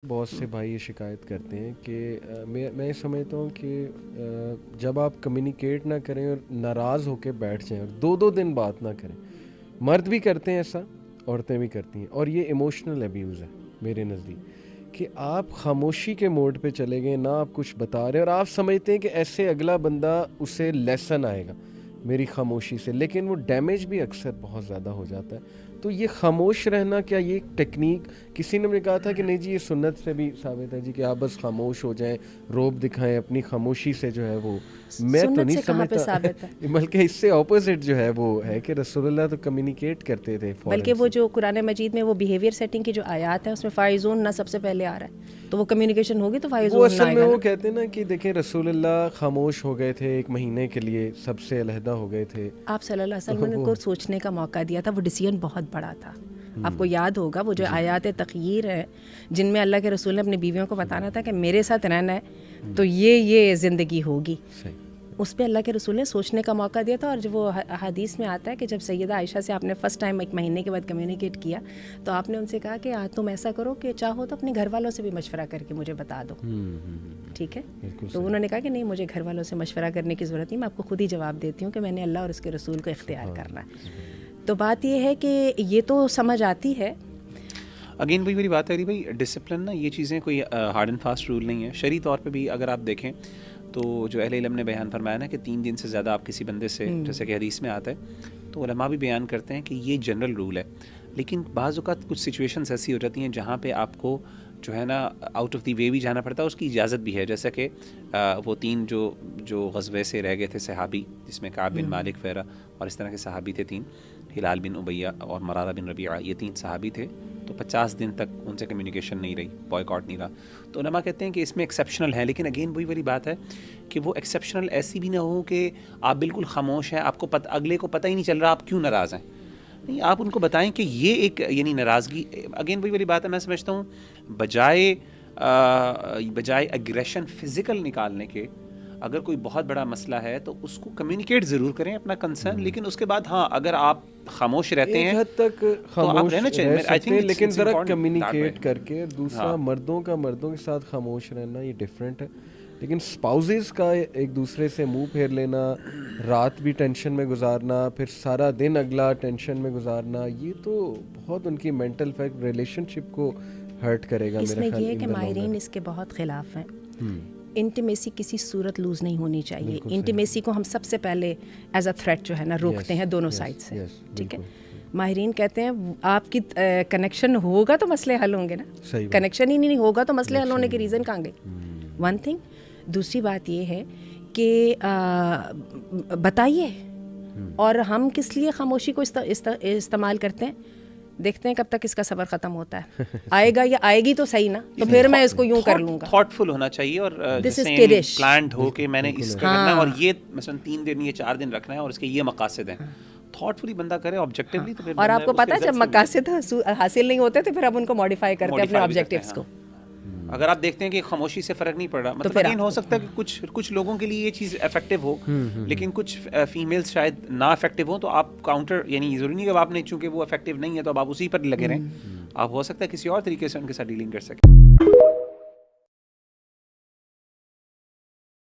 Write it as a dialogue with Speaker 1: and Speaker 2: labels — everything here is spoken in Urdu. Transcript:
Speaker 1: بہت سے بھائی یہ شکایت کرتے ہیں کہ میں سمجھتا ہوں کہ جب آپ کمیونیکیٹ نہ کریں اور ناراض ہو کے بیٹھ جائیں اور دو دو دن بات نہ کریں. مرد بھی کرتے ہیں ایسا, عورتیں بھی کرتی ہیں, اور یہ ایموشنل ابیوز ہے میرے نزدیک, کہ آپ خاموشی کے موڈ پہ چلے گئے, نہ آپ کچھ بتا رہے اور آپ سمجھتے ہیں کہ ایسے اگلا بندہ اسے لیسن آئے گا میری خاموشی سے, لیکن وہ ڈیمیج بھی اکثر بہت زیادہ ہو جاتا ہے. تو یہ خاموش رہنا, کیا یہ ٹیکنیک, کسی نے مجھے کہا تھا کہ نہیں جی یہ سنت سے بھی ثابت ہے جی کہ آپ بس خاموش ہو جائیں, روب دکھائیں اپنی خاموشی سے, جو ہے وہ میں تو نہیں سمجھتا, بلکہ اس سے اپوزٹ جو ہے وہ ہے کہ رسول اللہ تو کمیونیکیٹ کرتے تھے.
Speaker 2: بلکہ وہ جو قرآن مجید میں وہ بیہیویئر سیٹنگ کی جو آیات ہیں اس میں فائزون نہ سب سے پہلے آ رہا ہے, تو وہ کمیونیکیشن ہوگی تو فائزون
Speaker 1: وہ
Speaker 2: نہ
Speaker 1: اصل
Speaker 2: آئے
Speaker 1: میں
Speaker 2: گا.
Speaker 1: وہ کہتے ہیں نا کہ دیکھیں رسول اللہ خاموش ہو گئے تھے ایک مہینے کے لیے, سب سے علیحدہ ہو گئے تھے.
Speaker 2: آپ صلی اللہ علیہ وسلم کو سوچنے کا موقع دیا تھا, وہ ڈیسیژن بہت بڑا تھا. آپ کو یاد ہوگا وہ جو آیات تخیر ہیں جن میں اللہ کے رسول نے اپنی بیویوں کو بتانا تھا کہ میرے ساتھ رہنا ہے تو یہ زندگی ہوگی, اس پہ اللہ کے رسول نے سوچنے کا موقع دیا تھا. اور جب وہ حدیث میں آتا ہے کہ جب سیدہ عائشہ سے آپ نے فرسٹ ٹائم ایک مہینے کے بعد کمیونیکیٹ کیا تو آپ نے ان سے کہا کہ تم ایسا کرو کہ چاہو تو اپنے گھر والوں سے بھی مشورہ کر کے مجھے بتا دو, ٹھیک ہے. تو انہوں نے کہا کہ نہیں, مجھے گھر والوں سے مشورہ کرنے کی ضرورت نہیں, میں آپ کو خود ہی جواب دیتی ہوں کہ میں نے اللہ اور اس کے رسول کو اختیار کرنا ہے. تو بات یہ ہے کہ یہ تو سمجھ آتی ہے.
Speaker 3: اگین وہی میری بات ہے بھائی, ڈسپلن نا, یہ چیزیں کوئی ہارڈ اینڈ فاسٹ رول نہیں ہے. شرعی طور پہ بھی اگر آپ دیکھیں تو جو اہل علم نے بیان فرمایا نا کہ 3 دن سے زیادہ آپ کسی بندے سے, جیسے کہ حدیث میں آتا ہے, تو علماء بھی بیان کرتے ہیں کہ یہ جنرل رول ہے. لیکن بعض اوقات کچھ سچویشنز ایسی ہو جاتی ہیں جہاں پہ آپ کو جو ہے نا آؤٹ آف دی وے بھی جانا پڑتا ہے, اس کی اجازت بھی ہے. جیسا کہ وہ 3 جو غزوے سے رہ گئے تھے صحابی, جس میں کعب بن مالک وغیرہ اور اس طرح کے صحابی تھے 3, ہلال بن امیہ اور مرارہ بن ربیعہ, یہ 3 صحابی تھے. تو 50 دن تک ان سے کمیونیکیشن نہیں رہی, بوائے نہیں رہا. تو علماء کہتے ہیں کہ اس میں ایکسیپشنل ہے, لیکن اگین وہی والی بات ہے کہ وہ ایکسیپشنل ایسی بھی نہ ہو کہ آپ بالکل خاموش ہیں, آپ کو اگلے کو پتہ ہی نہیں چل رہا آپ کیوں ناراض ہیں. نہیں, آپ ان کو بتائیں کہ یہ ایک یعنی ناراضگی, اگین وہی والی بات ہے, میں سمجھتا ہوں بجائے اگریشن فزیکل نکالنے کے, اگر کوئی بہت بڑا مسئلہ ہے تو اس کو کمیونیکیٹ ضرور کریں اپنا کنسرن, لیکن اس کے بعد ہاں اگر آپ خاموش رہتے ہیں
Speaker 1: ایک حد تک خاموش رہ سکتے ہیں, لیکن ذرا کمیونیکیٹ کر کے. دوسرا مردوں کے ساتھ خاموش رہنا یہ ڈفرینٹ ہے, لیکن اسپاؤزز کا ایک دوسرے سے منہ پھیر لینا, رات بھی ٹینشن میں گزارنا, پھر سارا دن اگلا ٹینشن میں گزارنا, یہ تو بہت ان کی مینٹل فیکٹ ریلیشن شپ کو ہرٹ کرے گا.
Speaker 2: اس میں یہ ہے کہ ماہرین اس کے بہت خلاف ہیں. انٹیمیسی کسی صورت لوز نہیں ہونی چاہیے. انٹیمیسی کو ہم سب سے پہلے ایز اے تھریٹ جو ہے نا روکتے ہیں دونوں سائڈ سے, ٹھیک ہے. ماہرین کہتے ہیں آپ کی کنیکشن ہوگا تو مسئلے حل ہوں گے نا, کنیکشن ہی نہیں ہوگا تو مسئلے حل ہونے کے ریزن کہاں گئے. One thing. دوسری بات یہ ہے کہ بتائیے, اور ہم کس لیے خاموشی کو استعمال کرتے ہیں, دیکھتے ہیں کب تک اس کا صبر ختم ہوتا ہے. آئے گا یا آئے گی تو صحیح نا, تو پھر میں اس کو یوں کر لوں گا.
Speaker 3: تھاٹ فل ہونا چاہیے اور پلانڈ ہو کہ میں نے اس کا کرنا ہے, اور یہ مثلا 3 دن یا 4 دن رکھنا ہے, اور اس کے یہ مقاصد ہیں. تھاٹ فلی بندہ کرے آبجیکٹیولی, تو
Speaker 2: اور آپ کو پتہ ہے جب مقاصد حاصل نہیں ہوتے تو پھر آپ ان کو ماڈیفائی کرتے ہیں اپنے آبجیکٹیوز کو.
Speaker 3: اگر آپ دیکھتے ہیں کہ خاموشی سے فرق نہیں پڑ رہا, مطلب یہ ہو سکتا ہے کہ کچھ لوگوں کے لیے یہ چیز افیکٹو ہو, لیکن کچھ فیمیلز شاید نا افیکٹو ہوں, تو آپ کاؤنٹر, یعنی ضروری نہیں کہ آپ نے, چونکہ وہ افیکٹو نہیں ہے تو اب آپ اسی پر لگے رہیں, آپ ہو سکتا ہے کسی اور طریقے سے ان کے ساتھ ڈیلنگ کر سکیں.